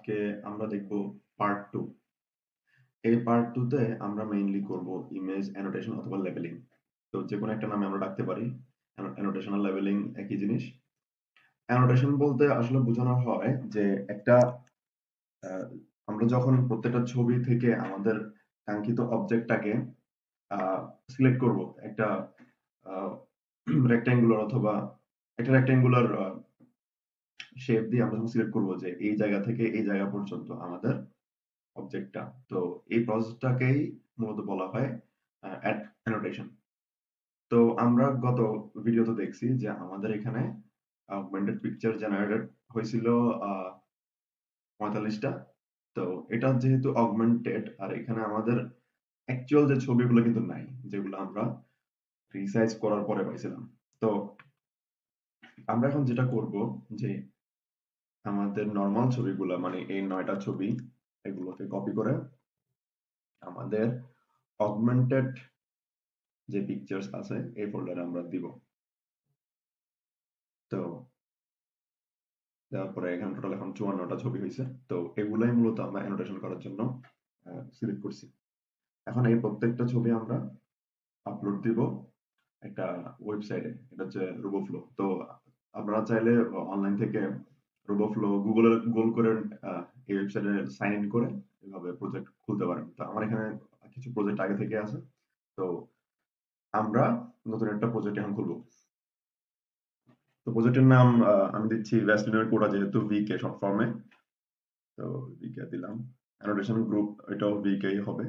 আজকে আমরা দেখব পার্ট 2। এই পার্ট 2 তে আমরা মেইনলি করব ইমেজ অ্যানোটেশন অথবা লেবেলিং। তো যেকোনো একটা নামে আমরা রাখতে পারি। অ্যানোটেশন আর লেবেলিং একই জিনিস। অ্যানোটেশন বলতে আসলে বোঝানো হয় যে একটা আহ, আমরা যখন প্রত্যেকটা ছবি থেকে আমাদের কাঙ্ক্ষিত অবজেক্টটাকে সিলেক্ট করব একটা রেক্ট্যাঙ্গুলার অথবা একটা রেক্ট্যাঙ্গুলার শেপ দিয়ে আমরা যখন সিলেক্ট করব যে এই জায়গা থেকে এই জায়গা পর্যন্ত আমাদের অবজেক্টটা, তো এই প্রসেসটাকেই মূলত বলা হয় অ্যানোটেশন। তো আমরা গত ভিডিওতে দেখছি যে আমাদের এখানে অগমেন্টেড পিকচার জেনারেটেড হয়েছিল 45টা। তো এটা যেহেতু অগমেন্টেড, আর এখানে আমাদের অ্যাকচুয়াল যে ছবিগুলো কিন্তু নাই, যেগুলো আমরা রিসাইজ করার পরে পাইছিলাম। তো আমরা এখন যেটা করব যে আমাদের নর্মাল ছবিগুলো, মানে এই 9টা ছবি, এগুলোকে কপি করে আমাদের অগমেন্টেড যে পিকচার্স আছে এই ফোল্ডারে আমরা দিব। তো দেওয়ার পরে এখানে টোটাল এখন 54টা ছবি হয়েছে। তো এগুলাই মূলত আমরা অ্যানোটেশন করার জন্য সিলেক্ট করছি। এখন এই প্রত্যেকটা ছবি আমরা আপলোড দিব একটা ওয়েবসাইটে, এটা হচ্ছে রোবোফ্লো। তো আপনারা চাইলে অনলাইন থেকে রোবোফ্লো গুগলে গুগল করে এই ওয়েবসাইটে সাইন ইন করে এভাবে প্রজেক্ট খুলতে পারেন। তো আমার এখানে কিছু প্রজেক্ট আগে থেকে আছে। তো আমরা নতুন একটা প্রজেক্ট এখন খুলবো। তো প্রজেক্টের নাম আমি দিচ্ছি ভ্যাসলিনের কোডা, যেহেতু ভিকে শর্ট ফর্মে। তো ভিকে দিলাম। অ্যানোটেশন গ্রুপ এটাও ভিকেই হবে।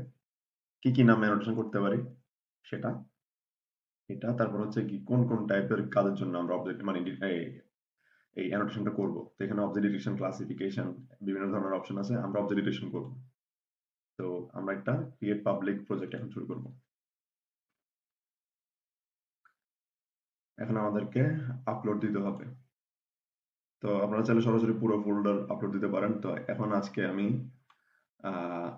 কি কি নামে অ্যানোটেশন করতে পারি সেটা, এটা তারপর হচ্ছে কি কোন কোন টাইপের কাজের জন্য আমরা অবজেক্ট মানে এই অ্যানোটেশনটা করব। তো এখানে অবজেক্ট ডিটেকশন, ক্লাসিফিকেশন, বিভিন্ন ধরনের অপশন আছে। আমরা অবজেক্ট ডিটেকশন করব। তো আমরা একটা ক্রিয়েট পাবলিক প্রজেক্ট এখন শুরু করব। এখন আমাদেরকে আপলোড দিতে হবে। তো আপনারা চাইলে সরাসরি পুরো ফোল্ডার আপলোড দিতে পারেন। তো এখন আজকে আমি আহ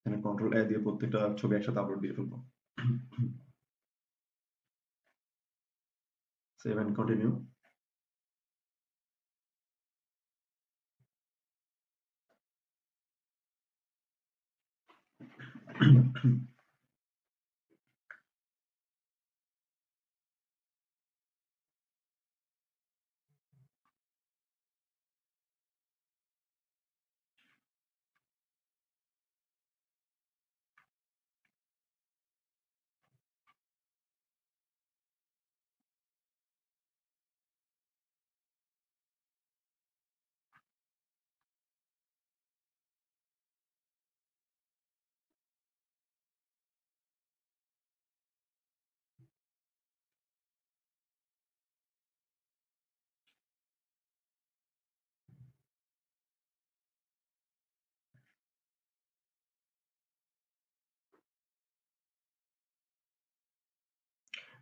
এখানে কন্ট্রোল এ দিয়ে প্রত্যেকটা ছবি একসাথে আপলোড দিয়ে ফেলবো। Save and continue.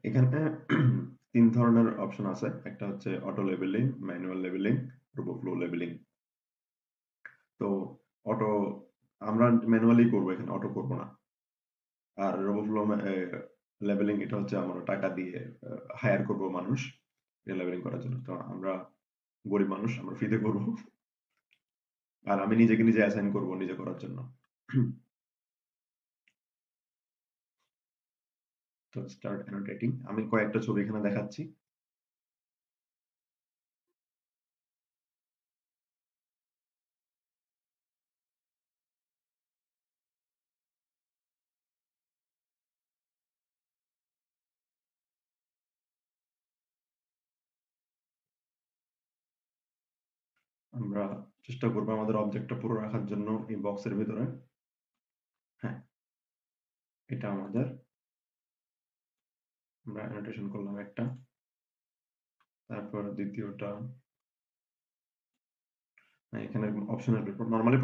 এখানে 3 ধরনের অপশন আছে। একটা হচ্ছে auto labelling, manual labelling, Roboflow labelling. তো অটো আমরা ম্যানুয়ালি করব, এখানে অটো করব না। আর রোবোফ্লো লেবেলিং এটা হচ্ছে আমরা টাকা দিয়ে হায়ার করব মানুষ লেবেলিং করার জন্য। তো আমরা গরিব মানুষ, আমরা ফ্রিতে করব। আর আমি নিজেকে নিজে অ্যাসাইন করব নিজে করার জন্য। তো স্টার্ট অ্যানোটেটিং, আমি কয়েকটা ছবি এখানে দেখাচ্ছি। আমরা চেষ্টা করবো আমাদের অবজেক্টটা পুরো রাখার জন্য এই বক্সের ভিতরে। হ্যাঁ, এটা আমাদের, আমরা অ্যানোটেশন করলাম একটা। তারপর দ্বিতীয়টা, হ্যাঁ, এখানে অপশনের নরমালি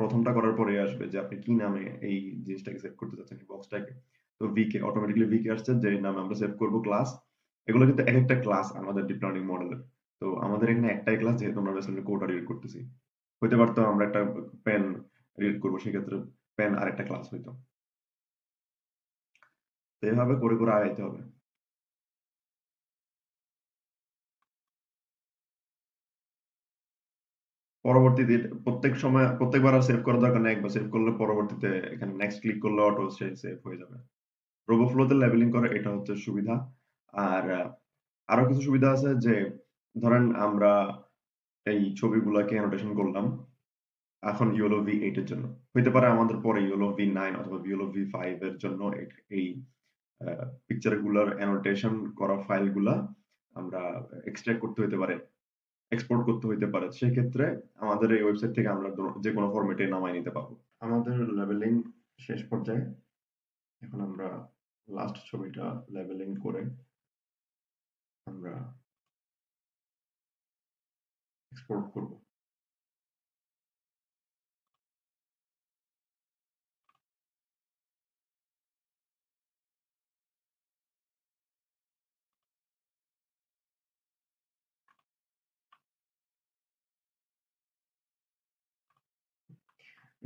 প্রথমটা করার পরে আসবে যে আপনি কি নামে এই জিনিসটাকে সেভ করতে চাচ্ছেন, এই বক্সটাকে। তো ভিকে অটোমেটিক্যালি ভিকে আসছে, যে নামে আমরা সেভ করব ক্লাস। এগুলো কিন্তু এক একটা ক্লাস আমাদের ডিপ লার্নিং মডেলের। তো আমাদের এখানে একটাই ক্লাস, যেহেতু আমরা বেসিক্যালি কোডটা রিড করতেছি। হইতে পারতো আমরা একটা পেন রিড করবো, সেক্ষেত্রে পেন আরেকটা ক্লাস হইতো। এভাবে করে করে আগাইতে হবে। পরবর্তীতে প্রত্যেক সময় প্রত্যেকবার আর সেভ করার দরকার নেই, একবার সেভ করলে পরবর্তীতে এখানে নেক্সট ক্লিক করলে অটো সেভ হয়ে যাবে। রোবোফ্লোতে লেবেলিং করা এটা হচ্ছে সুবিধা। আর আরো কিছু সুবিধা আছে যে ধরেন আমরা এই ছবিগুলাকে অ্যানোটেশন করলাম এখন ইয়োলো V8 এর জন্য, হইতে পারে আমাদের পরে ইয়োলো V9 অথবা ইয়োলো V5 এর জন্য এই পিকচার গুলার অ্যানোটেশন করা ফাইল গুলা আমরা এক্সট্রাক্ট করতে হইতে পারে, এক্সপোর্ট করতে হইতে পারে। সেক্ষেত্রে আমাদের এই ওয়েবসাইট থেকে আমরা যে কোনো ফরম্যাটে নামায় নিতে পারবো। আমাদের লেবেলিং শেষ পর্যায়ে। এখন আমরা লাস্ট ছবিটা লেবেলিং করে আমরা এক্সপোর্ট করব।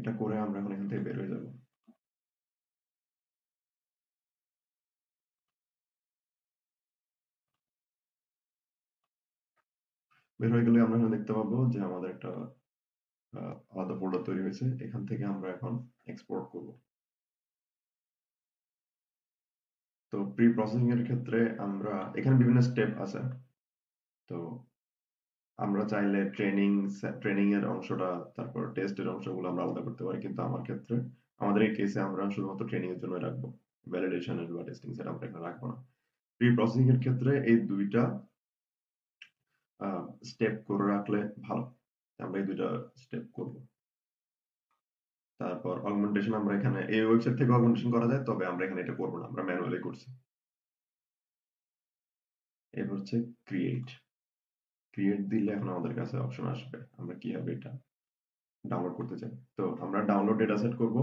এটা করে আমরা এখন এখান থেকে বের হয়ে যাব। বের হয়ে গেলে আমরা এখানে দেখতে পাবো যে আমাদের একটা আলাদা ফোল্ডার তৈরি হয়েছে। এখান থেকে আমরা এখন এক্সপোর্ট করব। তো প্রি প্রসেসিং এর ক্ষেত্রে আমরা এখানে বিভিন্ন স্টেপ আছে। তো আমরা চাইলে ট্রেনিং এর অংশটা, তারপর টেস্টের অংশগুলো আমরা আলাদা করতে পারি, কিন্তু আমার ক্ষেত্রে আমাদের এই কেসে আমরা শুধুমাত্র ট্রেনিং এর জন্য রাখবো, ভ্যালিডেশন এর বা টেস্টিং সেটা আমরা এখানে রাখবো না। প্রি প্রসেসিং এর ক্ষেত্রে এই দুইটা স্টেপ করে রাখলে ভালো। আমরা এই দুইটা স্টেপ করব। তারপর অগমেন্টেশন আমরা এখানে এই ওয়েবসাইট থেকে অগমেন্টেশন করা যায়, তবে আমরা এখানে এটা করব না, আমরা ম্যানুয়ালি করছি। এরপর হচ্ছে ক্রিয়েট। ক্রিয়েট দিলে এখন আমাদের কাছে অপশন আসবে আমরা কিভাবে এটা ডাউনলোড করতে চাই। তো আমরা ডাউনলোড ডেটা সেট করব।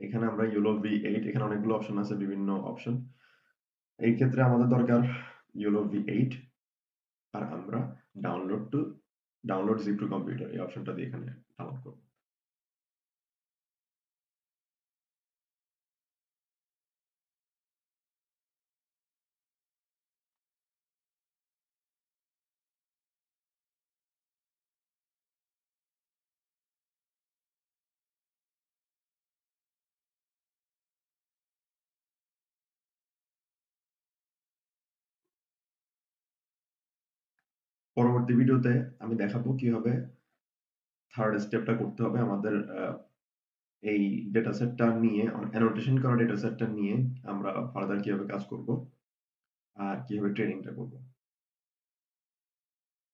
এখানে আমরা ইয়োলো V8, এখানে অনেকগুলো অপশন আছে, বিভিন্ন অপশন। এই ক্ষেত্রে আমাদের দরকার ইয়োলো V8, আর আমরা ডাউনলোড জিপ টু কম্পিউটার এই অপশনটা দিয়ে এখানে ডাউনলোড করব। পরবর্তী ভিডিওতে আমি দেখাবো কিভাবে থার্ড স্টেপটা করতে হবে আমাদের। এই ডেটা সেটটা নিয়ে, অ্যানোটেশন করা ডেটা সেটটা নিয়ে আমরা ফার্দার কিভাবে কাজ করব আর কিভাবে ট্রেনিংটা করব।